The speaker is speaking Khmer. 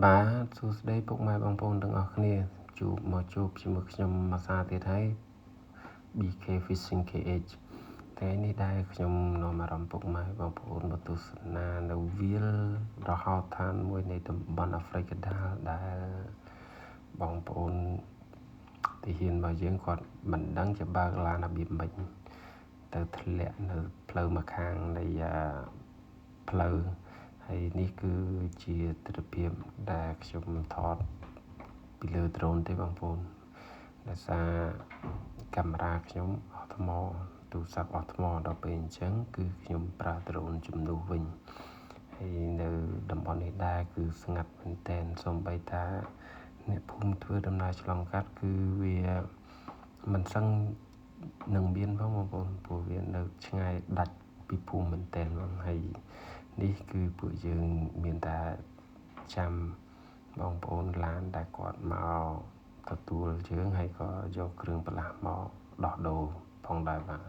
បាទសួស្តីពុកម៉ែបងប្អូនទាំងអស់គ្នាជួបជាមួយខ្ញុំមួយសារទៀតហើយ BK Fishing KH ថ្ងៃនេះដែរខ្ញុំនាំអារម្មណ៍ពុកម៉ែបងប្អូនមកទស្សនានៅវាលរហោឋានមួយនៃតំបន់អាហ្វ្រិកកណ្ដាលដែលបងប្អូនទាហានរបស់យើងគាត់មិនដឹងជាបើកឡានរបៀបម៉េចទៅធ្លាក់នៅផ្លូវមួយខាងនៃផ្លូវហើយនេះគឺជាទិដ្ឋភាពដែលខ្ញុំថតពីលើដ្រូនទេបងប្អូនដោយសារកាមេរ៉ាខ្ញុំអស់ថ្មទូរស័ព្ទអស់ថ្មដល់ពេលអញ្ចឹងគឺខ្ញុំប្រើដ្រូនជំនួសវិញហើយនៅតំបន់នេះដែរគឺស្ងាត់មែនទែនសូម្បីតាអ្នកភូមិធ្វើដំណើរឆ្លងកាត់គឺវាមិនសឹងនឹងមានផងបងប្អូនព្រោះវានៅឆ្ងាយដាច់ពីភូមិមែនទែនបងហើយនេះគឺពួកយើងមានតែចាំបងប្អូនឡានដែលគាត់មកទទួលយើងហើយក៏យកគ្រឿងបន្លាស់មកដោះដូរផងដែរបាទ